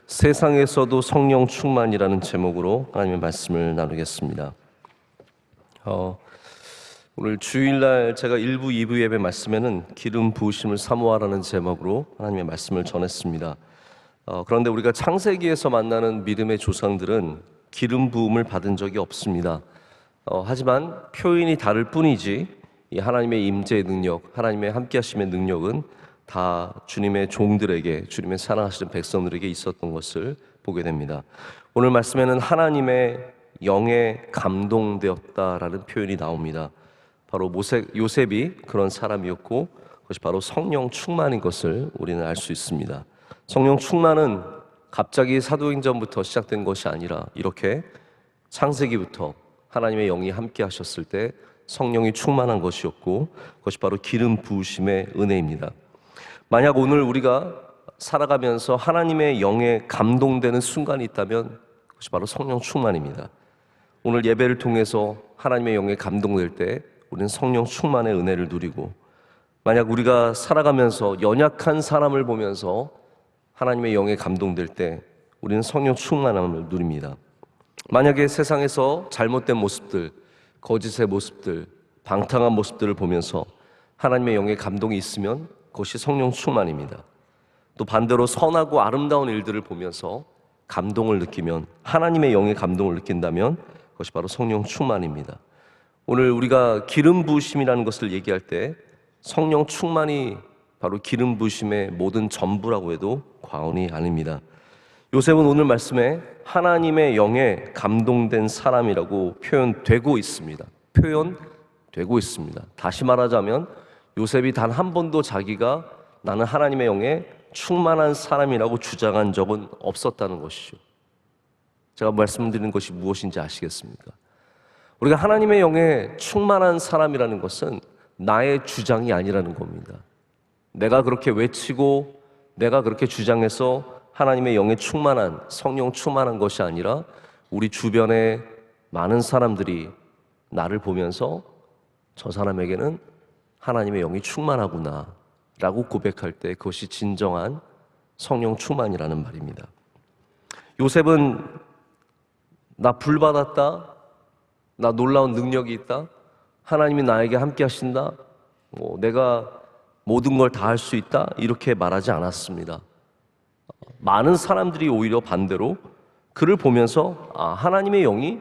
세상에서도 성령 충만이라는 제목으로 하나님의 말씀을 나누겠습니다. 오늘 주일날 제가 1부, 2부 예배 말씀에는 기름 부으심을 사모하라는 제목으로 하나님의 말씀을 전했습니다. 그런데 우리가 창세기에서 만나는 믿음의 조상들은 기름 부음을 받은 적이 없습니다. 하지만 표현이 다를 뿐이지 이 하나님의 임재의 능력, 하나님의 함께하심의 능력은 다 주님의 종들에게, 주님의 사랑하시는 백성들에게 있었던 것을 보게 됩니다. 오늘 말씀에는 하나님의 영에 감동되었다라는 표현이 나옵니다. 바로 요셉이 그런 사람이었고 그것이 바로 성령 충만인 것을 우리는 알 수 있습니다. 성령 충만은 갑자기 사도행전부터 시작된 것이 아니라 이렇게 창세기부터 하나님의 영이 함께 하셨을 때 성령이 충만한 것이었고 그것이 바로 기름 부으심의 은혜입니다. 만약 오늘 우리가 살아가면서 하나님의 영에 감동되는 순간이 있다면 그것이 바로 성령 충만입니다. 오늘 예배를 통해서 하나님의 영에 감동될 때 우리는 성령 충만의 은혜를 누리고, 만약 우리가 살아가면서 연약한 사람을 보면서 하나님의 영에 감동될 때 우리는 성령 충만함을 누립니다. 만약에 세상에서 잘못된 모습들, 거짓의 모습들, 방탕한 모습들을 보면서 하나님의 영에 감동이 있으면 그것이 성령 충만입니다. 또 반대로 선하고 아름다운 일들을 보면서 감동을 느끼면, 하나님의 영의 감동을 느낀다면 그것이 바로 성령 충만입니다. 오늘 우리가 기름 부으심이라는 것을 얘기할 때 성령 충만이 바로 기름 부으심의 모든 전부라고 해도 과언이 아닙니다. 요셉은 오늘 말씀에 하나님의 영에 감동된 사람이라고 표현되고 있습니다. 다시 말하자면 요셉이 단 한 번도 자기가 나는 하나님의 영에 충만한 사람이라고 주장한 적은 없었다는 것이죠. 제가 말씀드리는 것이 무엇인지 아시겠습니까? 우리가 하나님의 영에 충만한 사람이라는 것은 나의 주장이 아니라는 겁니다. 내가 그렇게 외치고 내가 그렇게 주장해서 하나님의 영에 충만한, 성령 충만한 것이 아니라 우리 주변에 많은 사람들이 나를 보면서 저 사람에게는 하나님의 영이 충만하구나 라고 고백할 때 그것이 진정한 성령 충만이라는 말입니다. 요셉은 나 불 받았다, 나 놀라운 능력이 있다, 하나님이 나에게 함께 하신다, 내가 모든 걸 다 할 수 있다, 이렇게 말하지 않았습니다. 많은 사람들이 오히려 반대로 그를 보면서 하나님의 영이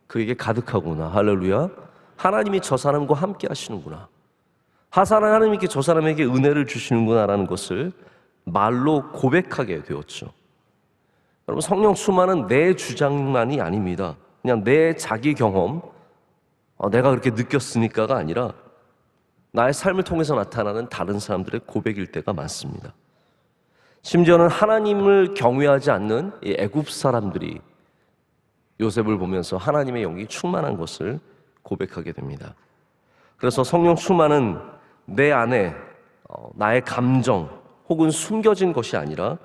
그에게 가득하구나, 할렐루야, 하나님이 저 사람과 함께 하시는구나, 하나님께 저 사람에게 은혜를 주시는구나 라는 것을 말로 고백하게 되었죠. 여러분, 성령 충만은 내 주장만이 아닙니다. 그냥 내 자기 경험, 내가 그렇게 느꼈으니까가 아니라 나의 삶을 통해서 나타나는 다른 사람들의 고백일 때가 많습니다. 심지어는 하나님을 경외하지 않는 이 애굽 사람들이 요셉을 보면서 하나님의 영이 충만한 것을 고백하게 됩니다. 그래서 성령 충만은 내 안에 나의 감정 혹은 숨겨진 것이 아니라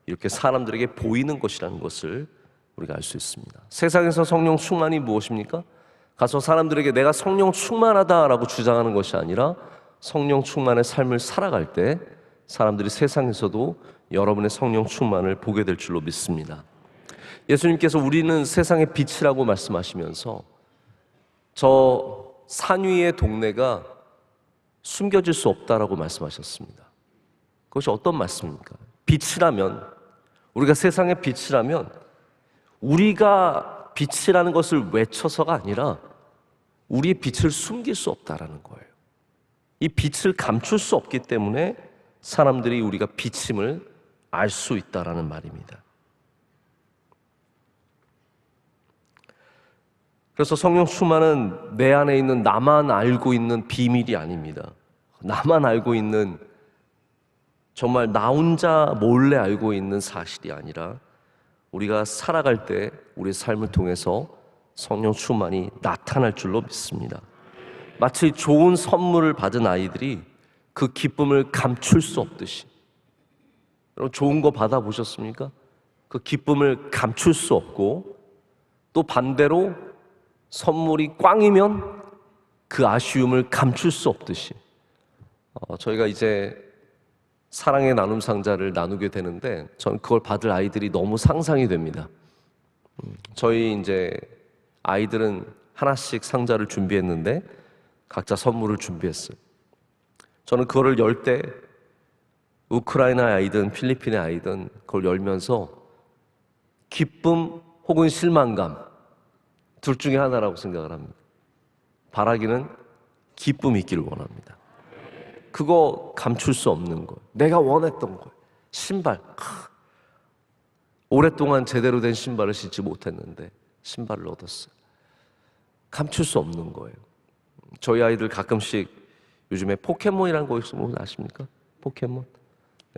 이렇게 사람들에게 보이는 것이라는 것을 우리가 알 수 있습니다. 세상에서 성령 충만이 무엇입니까? 가서 사람들에게 내가 성령 충만하다라고 주장하는 것이 아니라 성령 충만의 삶을 살아갈 때 사람들이 세상에서도 여러분의 성령 충만을 보게 될 줄로 믿습니다. 예수님께서 우리는 세상의 빛이라고 말씀하시면서 저 산 위의 동네가 숨겨질 수 없다라고 말씀하셨습니다. 그것이 어떤 말씀입니까? 빛이라면, 우리가 세상의 빛이라면 우리가 빛이라는 것을 외쳐서가 아니라 우리의 빛을 숨길 수 없다라는 거예요. 이 빛을 감출 수 없기 때문에 사람들이 우리가 빛임을 알 수 있다라는 말입니다. 그래서 성령 충만은 내 안에 있는 나만 알고 있는 비밀이 아닙니다. 나만 알고 있는, 정말 나 혼자 몰래 알고 있는 사실이 아니라 우리가 살아갈 때 우리의 삶을 통해서 성령 충만이 나타날 줄로 믿습니다. 마치 좋은 선물을 받은 아이들이 그 기쁨을 감출 수 없듯이, 여러분 좋은 거 받아보셨습니까? 그 기쁨을 감출 수 없고, 또 반대로 선물이 꽝이면 그 아쉬움을 감출 수 없듯이 저희가 이제 사랑의 나눔 상자를 나누게 되는데 저는 그걸 받을 아이들이 너무 상상이 됩니다. 저희 이제 아이들은 하나씩 상자를 준비했는데 각자 선물을 준비했어요. 저는 그거를 열 때 우크라이나 아이든 필리핀의 아이든 그걸 열면서 기쁨 혹은 실망감 둘 중에 하나라고 생각을 합니다. 바라기는 기쁨이 있기를 원합니다. 그거 감출 수 없는 거예요. 내가 원했던 거예요. 신발. 오랫동안 제대로 된 신발을 신지 못했는데 신발을 얻었어요. 감출 수 없는 거예요. 저희 아이들 가끔씩 요즘에 포켓몬이라는 거 있으면 아십니까? 포켓몬.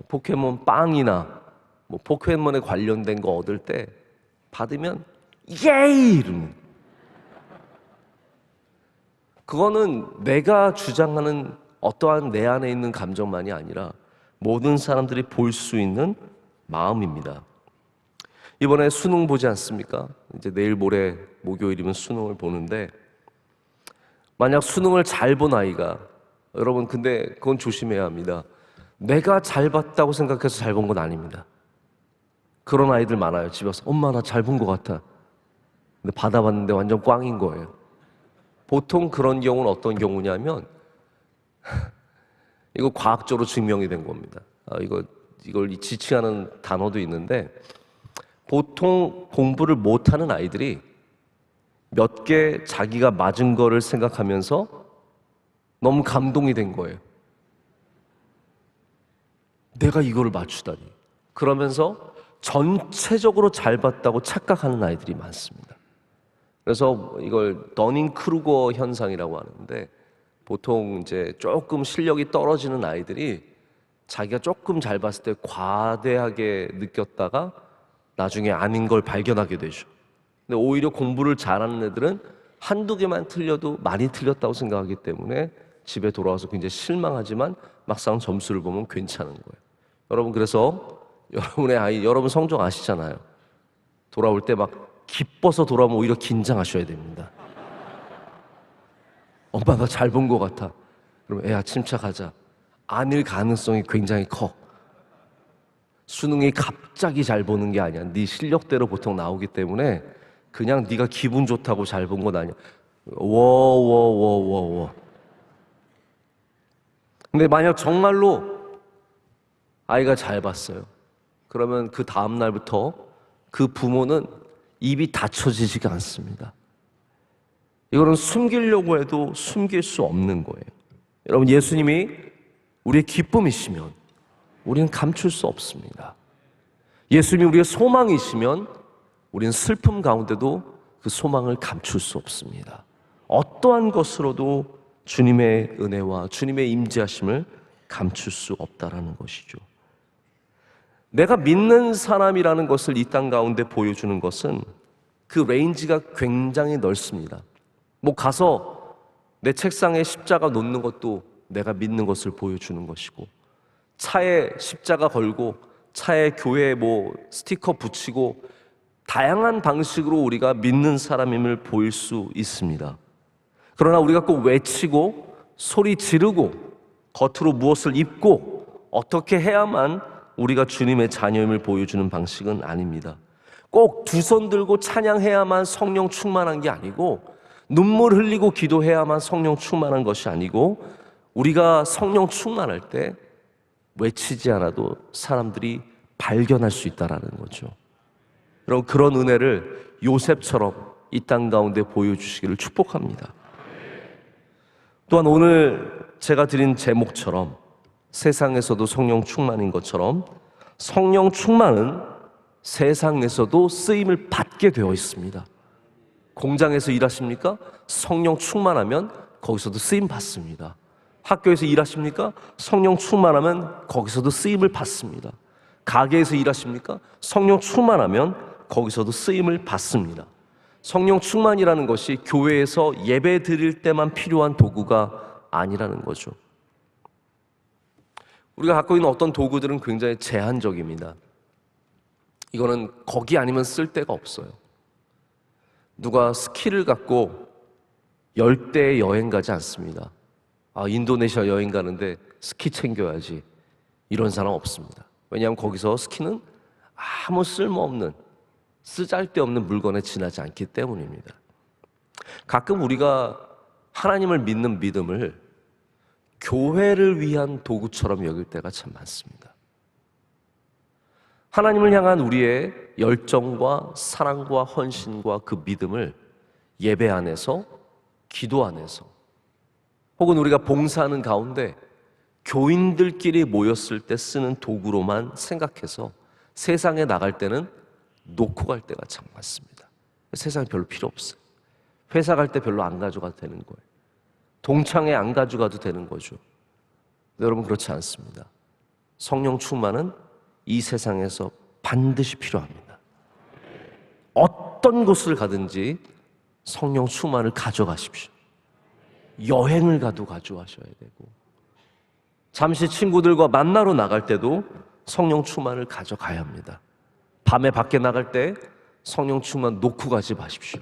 포켓몬 빵이나 뭐 포켓몬에 관련된 거 얻을 때 받으면 예이! 이러는. 그거는 내가 주장하는 어떠한 내 안에 있는 감정만이 아니라 모든 사람들이 볼 수 있는 마음입니다. 이번에 수능 보지 않습니까? 이제 내일 모레 목요일이면 수능을 보는데 만약 수능을 잘 본 아이가 여러분 근데 그건 조심해야 합니다. 내가 잘 봤다고 생각해서 잘 본 건 아닙니다. 그런 아이들 많아요. 집에 와서 엄마 나 잘 본 것 같아. 근데 받아봤는데 완전 꽝인 거예요. 보통 그런 경우는 어떤 경우냐면 이거 과학적으로 증명이 된 겁니다. 이걸 지칭하는 단어도 있는데 보통 공부를 못하는 아이들이 몇 개 자기가 맞은 거를 생각하면서 너무 감동이 된 거예요. 내가 이거를 맞추다니. 그러면서 전체적으로 잘 봤다고 착각하는 아이들이 많습니다. 그래서 이걸 더닝크루거 현상이라고 하는데 보통 이제 조금 실력이 떨어지는 아이들이 자기가 조금 잘 봤을 때 과대하게 느꼈다가 나중에 아닌 걸 발견하게 되죠. 근데 오히려 공부를 잘하는 애들은 한두 개만 틀려도 많이 틀렸다고 생각하기 때문에 집에 돌아와서 굉장히 실망하지만 막상 점수를 보면 괜찮은 거예요. 여러분 그래서 여러분의 아이, 여러분 성적 아시잖아요. 돌아올 때 막 기뻐서 돌아오면 오히려 긴장하셔야 됩니다. 엄마 나 잘 본 것 같아. 그럼 애야 침착하자. 아닐 가능성이 굉장히 커. 수능이 갑자기 잘 보는 게 아니야. 네 실력대로 보통 나오기 때문에 그냥 네가 기분 좋다고 잘 본 건 아니야. 워워워워워. 근데 만약 정말로 아이가 잘 봤어요. 그러면 그 다음 날부터 그 부모는 입이 닫혀지지가 않습니다. 이거는 숨기려고 해도 숨길 수 없는 거예요. 여러분 예수님이 우리의 기쁨이시면 우리는 감출 수 없습니다. 예수님이 우리의 소망이시면 우리는 슬픔 가운데도 그 소망을 감출 수 없습니다. 어떠한 것으로도 주님의 은혜와 주님의 임재하심을 감출 수 없다라는 것이죠. 내가 믿는 사람이라는 것을 이 땅 가운데 보여주는 것은 그 레인지가 굉장히 넓습니다. 뭐 가서 내 책상에 십자가 놓는 것도 내가 믿는 것을 보여주는 것이고 차에 십자가 걸고 차에 교회 뭐 스티커 붙이고 다양한 방식으로 우리가 믿는 사람임을 보일 수 있습니다. 그러나 우리가 꼭 외치고 소리 지르고 겉으로 무엇을 입고 어떻게 해야만 우리가 주님의 자녀임을 보여주는 방식은 아닙니다. 꼭 두 손 들고 찬양해야만 성령 충만한 게 아니고 눈물 흘리고 기도해야만 성령 충만한 것이 아니고 우리가 성령 충만할 때 외치지 않아도 사람들이 발견할 수 있다는 거죠. 여러분 그런 은혜를 요셉처럼 이 땅 가운데 보여주시기를 축복합니다. 또한 오늘 제가 드린 제목처럼 세상에서도 성령 충만인 것처럼 성령 충만은 세상에서도 쓰임을 받게 되어 있습니다. 공장에서 일하십니까? 성령 충만하면 거기서도 쓰임 받습니다. 학교에서 일하십니까? 성령 충만하면 거기서도 쓰임을 받습니다. 가게에서 일하십니까? 성령 충만하면 거기서도 쓰임을 받습니다. 성령 충만이라는 것이 교회에서 예배 드릴 때만 필요한 도구가 아니라는 거죠. 우리가 갖고 있는 어떤 도구들은 굉장히 제한적입니다. 이거는 거기 아니면 쓸 데가 없어요. 누가 스키를 갖고 열대에 여행 가지 않습니다. 인도네시아 여행 가는데 스키 챙겨야지. 이런 사람 없습니다. 왜냐하면 거기서 스키는 아무 쓸모없는, 쓰잘데없는 물건에 지나지 않기 때문입니다. 가끔 우리가 하나님을 믿는 믿음을 교회를 위한 도구처럼 여길 때가 참 많습니다. 하나님을 향한 우리의 열정과 사랑과 헌신과 그 믿음을 예배 안에서, 기도 안에서, 혹은 우리가 봉사하는 가운데 교인들끼리 모였을 때 쓰는 도구로만 생각해서 세상에 나갈 때는 놓고 갈 때가 참 많습니다. 세상에 별로 필요 없어요. 회사 갈 때 별로 안 가져가도 되는 거예요. 동창회 안 가져가도 되는 거죠. 근데 여러분, 그렇지 않습니다. 성령 충만은 이 세상에서 반드시 필요합니다. 어떤 곳을 가든지 성령 충만을 가져가십시오. 여행을 가도 가져가셔야 되고, 잠시 친구들과 만나러 나갈 때도 성령 충만을 가져가야 합니다. 밤에 밖에 나갈 때 성령 충만 놓고 가지 마십시오.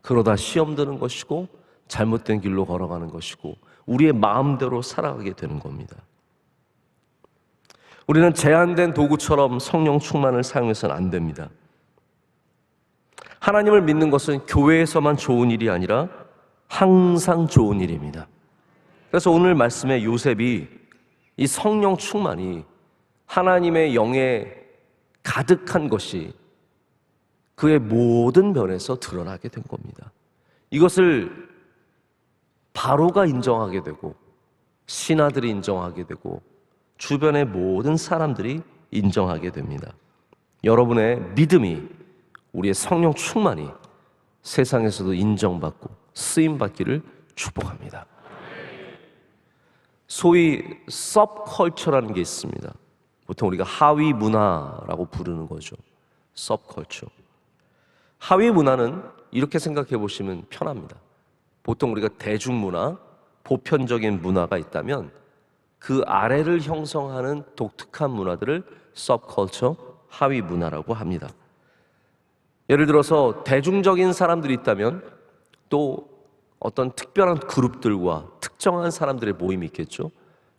그러다 시험 드는 것이고 잘못된 길로 걸어가는 것이고 우리의 마음대로 살아가게 되는 겁니다. 우리는 제한된 도구처럼 성령 충만을 사용해서는 안 됩니다. 하나님을 믿는 것은 교회에서만 좋은 일이 아니라 항상 좋은 일입니다. 그래서 오늘 말씀에 요셉이 이 성령 충만이 하나님의 영에 가득한 것이 그의 모든 면에서 드러나게 된 겁니다. 이것을 바로가 인정하게 되고 신하들이 인정하게 되고 주변의 모든 사람들이 인정하게 됩니다. 여러분의 믿음이, 우리의 성령 충만이 세상에서도 인정받고 쓰임받기를 축복합니다. 소위 서브컬처라는 게 있습니다. 보통 우리가 하위 문화라고 부르는 거죠. 서브컬처. 하위 문화는 이렇게 생각해 보시면 편합니다. 보통 우리가 대중문화, 보편적인 문화가 있다면 그 아래를 형성하는 독특한 문화들을 서브컬처, 하위 문화라고 합니다. 예를 들어서 대중적인 사람들이 있다면 또 어떤 특별한 그룹들과 특정한 사람들의 모임이 있겠죠.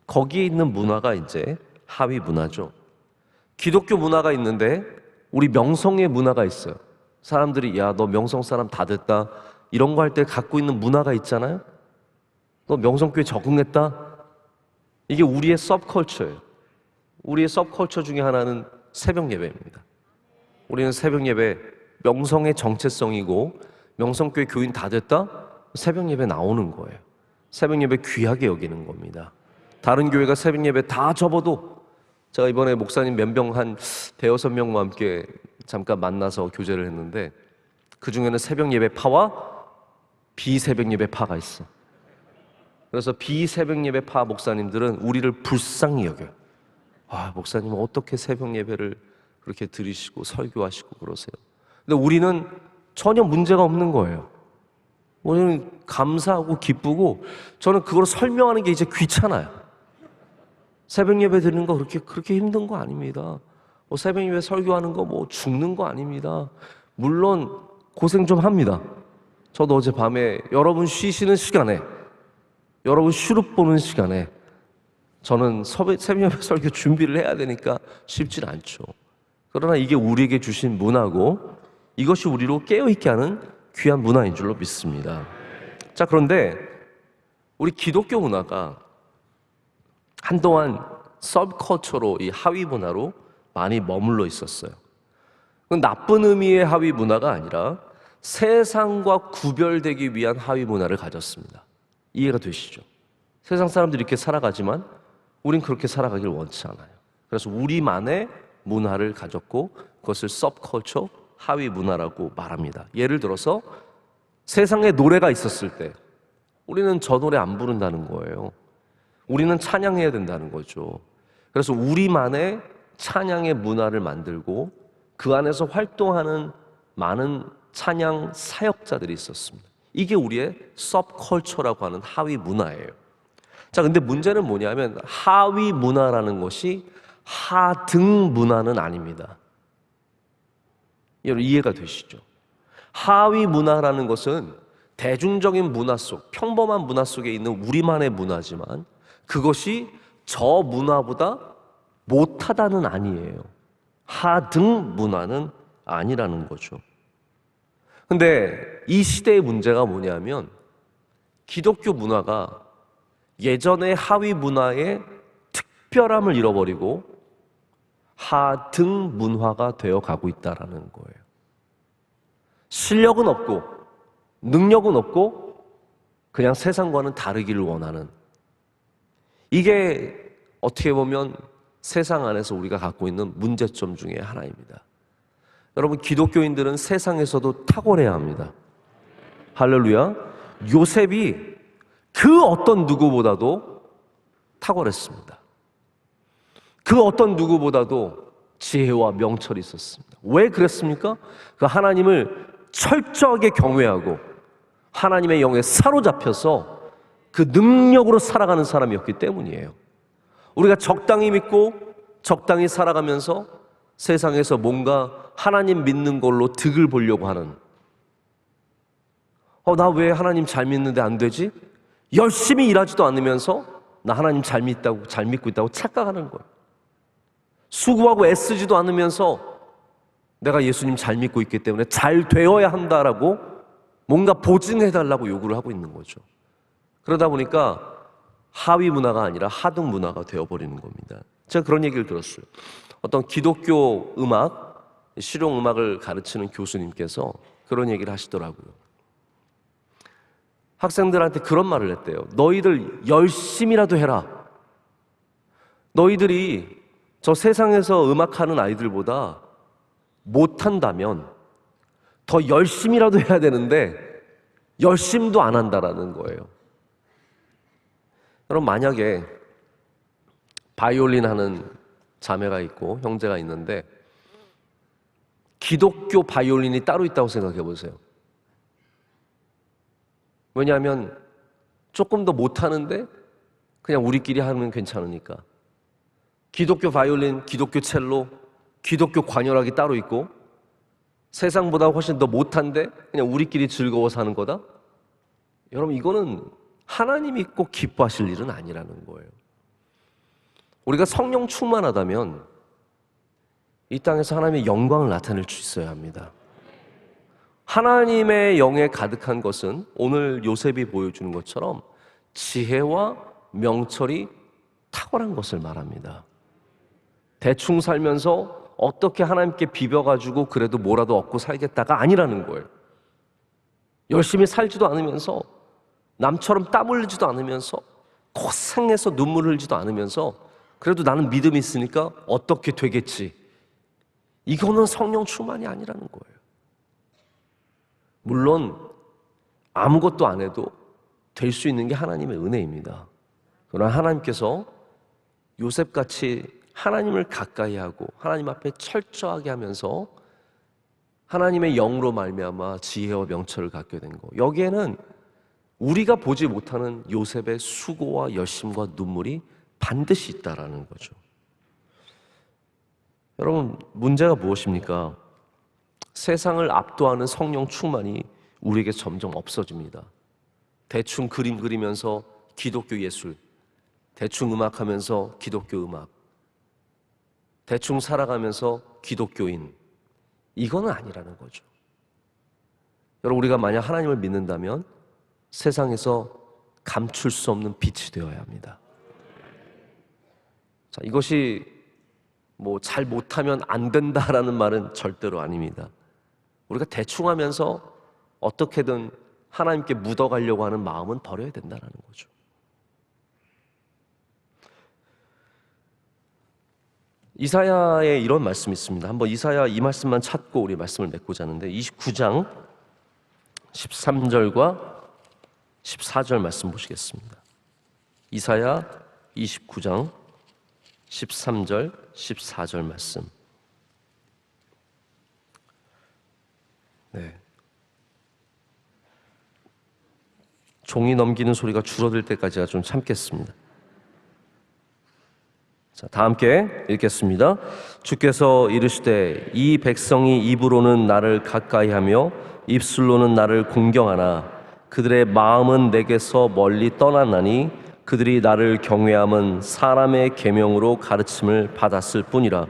거기에 있는 문화가 이제 하위 문화죠. 기독교 문화가 있는데 우리 명성의 문화가 있어요. 사람들이 야, 너 명성 사람 다 됐다, 이런 거 할 때 갖고 있는 문화가 있잖아요. 너 명성교회 적응했다. 이게 우리의 서브컬처예요. 우리의 서브컬처 중에 하나는 새벽 예배입니다. 우리는 새벽 예배, 명성의 정체성이고 명성교회 교인 다 됐다? 새벽 예배 나오는 거예요. 새벽 예배 귀하게 여기는 겁니다. 다른 교회가 새벽 예배 다 접어도, 제가 이번에 목사님 몇 명, 한 대여섯 명과 함께 잠깐 만나서 교제를 했는데 그 중에는 새벽 예배 파와 비새벽 예배 파가 있어. 그래서 비새벽 예배 파 목사님들은 우리를 불쌍히 여겨요. 아, 목사님은 어떻게 새벽 예배를 그렇게 드리시고 설교하시고 그러세요? 근데 우리는 전혀 문제가 없는 거예요. 우리는 감사하고 기쁘고, 저는 그걸 설명하는 게 이제 귀찮아요. 새벽 예배 드리는 거 그렇게 힘든 거 아닙니다. 새벽 예배 설교하는 거 죽는 거 아닙니다. 물론 고생 좀 합니다. 저도 어젯밤에 여러분 쉬시는 시간에, 여러분 슈룹 보는 시간에 저는 새벽 예배 설교 준비를 해야 되니까 쉽진 않죠. 그러나 이게 우리에게 주신 문화고 이것이 우리로 깨어있게 하는 귀한 문화인 줄로 믿습니다. 자, 그런데 우리 기독교 문화가 한동안 서브컬처로, 이 하위 문화로 많이 머물러 있었어요. 그건 나쁜 의미의 하위 문화가 아니라 세상과 구별되기 위한 하위 문화를 가졌습니다. 이해가 되시죠? 세상 사람들이 이렇게 살아가지만 우린 그렇게 살아가길 원치 않아요. 그래서 우리만의 문화를 가졌고 그것을 서브컬처, 하위 문화라고 말합니다. 예를 들어서 세상에 노래가 있었을 때 우리는 저 노래 안 부른다는 거예요. 우리는 찬양해야 된다는 거죠. 그래서 우리만의 찬양의 문화를 만들고 그 안에서 활동하는 많은 찬양 사역자들이 있었습니다. 이게 우리의 서브컬처라고 하는 하위 문화예요. 자, 근데 문제는 뭐냐면 하위 문화라는 것이 하등 문화는 아닙니다. 여러분 이해가 되시죠? 하위 문화라는 것은 대중적인 문화 속, 평범한 문화 속에 있는 우리만의 문화지만 그것이 저 문화보다 못하다는 아니에요. 하등 문화는 아니라는 거죠. 근데 이 시대의 문제가 뭐냐면 기독교 문화가 예전의 하위 문화의 특별함을 잃어버리고 하등 문화가 되어 가고 있다는 거예요. 실력은 없고 능력은 없고 그냥 세상과는 다르기를 원하는, 이게 어떻게 보면 세상 안에서 우리가 갖고 있는 문제점 중에 하나입니다. 여러분, 기독교인들은 세상에서도 탁월해야 합니다. 할렐루야. 요셉이 그 어떤 누구보다도 탁월했습니다. 그 어떤 누구보다도 지혜와 명철이 있었습니다. 왜 그랬습니까? 그 하나님을 철저하게 경외하고 하나님의 영에 사로잡혀서 그 능력으로 살아가는 사람이었기 때문이에요. 우리가 적당히 믿고 적당히 살아가면서 세상에서 뭔가 하나님 믿는 걸로 득을 보려고 하는, 나 왜 하나님 잘 믿는데 안 되지? 열심히 일하지도 않으면서 나 하나님 잘 믿고 있다고 착각하는 거예요. 수고하고 애쓰지도 않으면서 내가 예수님 잘 믿고 있기 때문에 잘 되어야 한다라고 뭔가 보증해달라고 요구를 하고 있는 거죠. 그러다 보니까 하위 문화가 아니라 하등 문화가 되어버리는 겁니다. 제가 그런 얘기를 들었어요. 어떤 기독교 음악, 실용 음악을 가르치는 교수님께서 그런 얘기를 하시더라고요. 학생들한테 그런 말을 했대요. 너희들 열심히라도 해라. 너희들이 저 세상에서 음악하는 아이들보다 못한다면 더 열심히라도 해야 되는데 열심도 안 한다라는 거예요. 여러분, 만약에 바이올린 하는 자매가 있고 형제가 있는데 기독교 바이올린이 따로 있다고 생각해 보세요. 왜냐하면 조금 더 못하는데 그냥 우리끼리 하면 괜찮으니까. 기독교 바이올린, 기독교 첼로, 기독교 관현악이 따로 있고 세상보다 훨씬 더 못한데 그냥 우리끼리 즐거워서 하는 거다? 여러분, 이거는 하나님이 꼭 기뻐하실 일은 아니라는 거예요. 우리가 성령 충만하다면 이 땅에서 하나님의 영광을 나타낼 수 있어야 합니다. 하나님의 영에 가득한 것은 오늘 요셉이 보여주는 것처럼 지혜와 명철이 탁월한 것을 말합니다. 대충 살면서 어떻게 하나님께 비벼가지고 그래도 뭐라도 얻고 살겠다가 아니라는 거예요. 열심히 살지도 않으면서 남처럼 땀 흘리지도 않으면서 고생해서 눈물 흘리지도 않으면서 그래도 나는 믿음이 있으니까 어떻게 되겠지. 이거는 성령 충만이 아니라는 거예요. 물론 아무것도 안 해도 될 수 있는 게 하나님의 은혜입니다. 그러나 하나님께서 요셉같이 하나님을 가까이 하고 하나님 앞에 철저하게 하면서 하나님의 영으로 말미암아 지혜와 명철을 갖게 된 거, 여기에는 우리가 보지 못하는 요셉의 수고와 열심과 눈물이 반드시 있다라는 거죠. 여러분, 문제가 무엇입니까? 세상을 압도하는 성령 충만이 우리에게 점점 없어집니다. 대충 그림 그리면서 기독교 예술, 대충 음악하면서 기독교 음악, 대충 살아가면서 기독교인, 이거는 아니라는 거죠. 여러분, 우리가 만약 하나님을 믿는다면 세상에서 감출 수 없는 빛이 되어야 합니다. 자, 이것이 뭐 잘 못하면 안 된다라는 말은 절대로 아닙니다. 우리가 대충 하면서 어떻게든 하나님께 묻어가려고 하는 마음은 버려야 된다는 거죠. 이사야에 이런 말씀이 있습니다. 한번 이사야 이 말씀만 찾고 우리 말씀을 맺고자 하는데 29장 13절과 14절 말씀 보시겠습니다. 이사야 29장 13절 14절 말씀. 네. 종이 넘기는 소리가 줄어들 때까지가 좀 참겠습니다. 자, 다 함께 읽겠습니다. 주께서 이르시되 이 백성이 입으로는 나를 가까이하며 입술로는 나를 공경하나 그들의 마음은 내게서 멀리 떠났나니 그들이 나를 경외함은 사람의 계명으로 가르침을 받았을 뿐이라.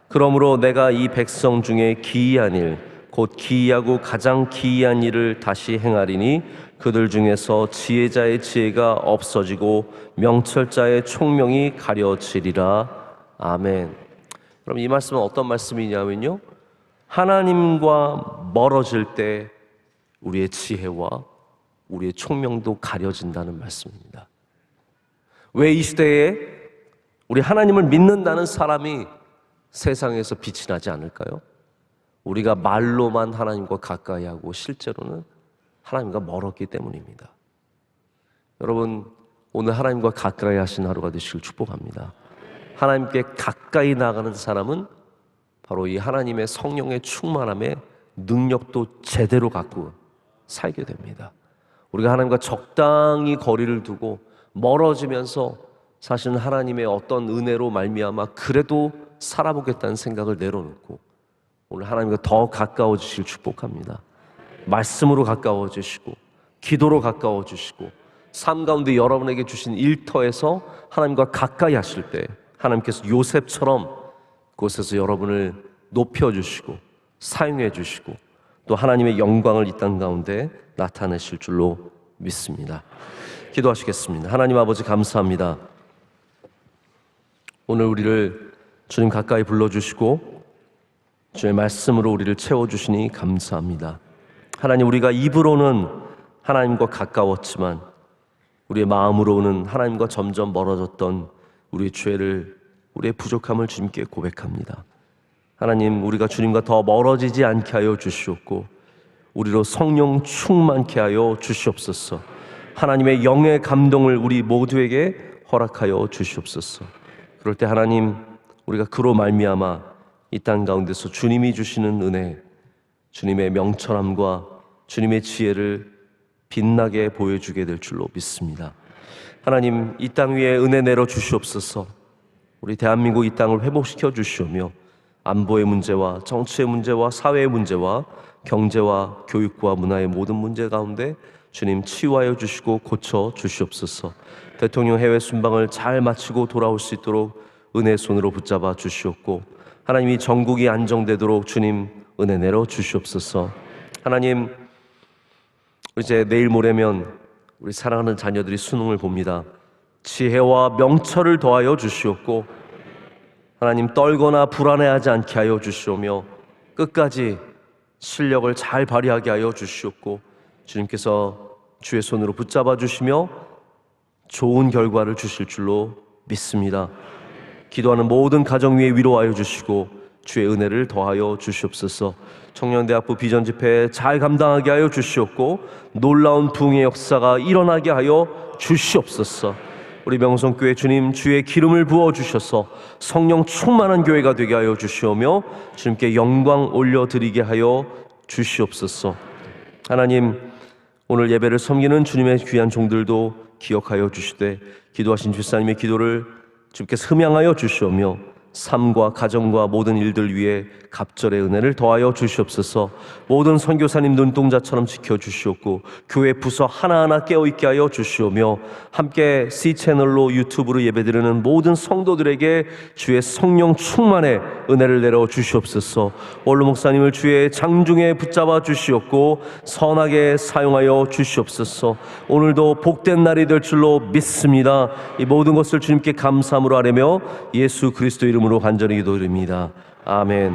그러므로 내가 이 백성 중에 기이한 일, 곧 기이하고 가장 기이한 일을 다시 행하리니 그들 중에서 지혜자의 지혜가 없어지고 명철자의 총명이 가려지리라. 아멘. 그럼 이 말씀은 어떤 말씀이냐면요, 하나님과 멀어질 때 우리의 지혜와 우리의 총명도 가려진다는 말씀입니다. 왜 이 시대에 우리 하나님을 믿는다는 사람이 세상에서 빛이 나지 않을까요? 우리가 말로만 하나님과 가까이 하고 실제로는 하나님과 멀었기 때문입니다. 여러분, 오늘 하나님과 가까이 하신 하루가 되시길 축복합니다. 하나님께 가까이 나가는 사람은 바로 이 하나님의 성령의 충만함에 능력도 제대로 갖고 살게 됩니다. 우리가 하나님과 적당히 거리를 두고 멀어지면서 사실은 하나님의 어떤 은혜로 말미암아 그래도 살아보겠다는 생각을 내려놓고 오늘 하나님과 더 가까워지시길 축복합니다. 말씀으로 가까워지시고 기도로 가까워지시고 삶 가운데 여러분에게 주신 일터에서 하나님과 가까이 하실 때 하나님께서 요셉처럼 그곳에서 여러분을 높여주시고 사용해 주시고 또 하나님의 영광을 이 땅 가운데 나타내실 줄로 믿습니다. 기도하시겠습니다. 하나님 아버지 감사합니다. 오늘 우리를 주님 가까이 불러주시고 주의 말씀으로 우리를 채워주시니 감사합니다. 하나님, 우리가 입으로는 하나님과 가까웠지만 우리의 마음으로는 하나님과 점점 멀어졌던 우리의 죄를, 우리의 부족함을 주님께 고백합니다. 하나님, 우리가 주님과 더 멀어지지 않게 하여 주시옵고 우리로 성령 충만케 하여 주시옵소서. 하나님의 영의 감동을 우리 모두에게 허락하여 주시옵소서. 그럴 때 하나님, 우리가 그로 말미암아 이 땅 가운데서 주님이 주시는 은혜, 주님의 명철함과 주님의 지혜를 빛나게 보여주게 될 줄로 믿습니다. 하나님, 이 땅 위에 은혜 내려 주시옵소서. 우리 대한민국 이 땅을 회복시켜 주시오며 안보의 문제와 정치의 문제와 사회의 문제와 경제와 교육과 문화의 모든 문제 가운데 주님 치유하여 주시고 고쳐 주시옵소서. 대통령 해외 순방을 잘 마치고 돌아올 수 있도록 은혜의 손으로 붙잡아 주시옵고 하나님이 전국이 안정되도록 주님 은혜 내려 주시옵소서. 하나님, 이제 내일 모레면 우리 사랑하는 자녀들이 수능을 봅니다. 지혜와 명철을 더하여 주시옵고 하나님, 떨거나 불안해하지 않게 하여 주시오며 끝까지 실력을 잘 발휘하게 하여 주시옵고 주님께서 주의 손으로 붙잡아 주시며 좋은 결과를 주실 줄로 믿습니다. 기도하는 모든 가정 위에 위로하여 주시고 주의 은혜를 더하여 주시옵소서. 청년대학부 비전집회 잘 감당하게 하여 주시옵고 놀라운 부흥의 역사가 일어나게 하여 주시옵소서. 우리 명성교회 주님 주의 기름을 부어주셔서 성령 충만한 교회가 되게 하여 주시오며 주님께 영광 올려드리게 하여 주시옵소서. 하나님, 오늘 예배를 섬기는 주님의 귀한 종들도 기억하여 주시되 기도하신 집사님의 기도를 주께서 흠양하여 주시오며 삶과 가정과 모든 일들 위에 갑절의 은혜를 더하여 주시옵소서. 모든 선교사님 눈동자처럼 지켜주시옵고 교회 부서 하나하나 깨어있게 하여 주시오며 함께 C채널로 유튜브로 예배드리는 모든 성도들에게 주의 성령 충만의 은혜를 내려 주시옵소서. 원로 목사님을 주의 장중에 붙잡아 주시옵고 선하게 사용하여 주시옵소서. 오늘도 복된 날이 될 줄로 믿습니다. 이 모든 것을 주님께 감사함으로 아뢰며 예수 그리스도 이름으로 간절히 기도드립니다. 아멘.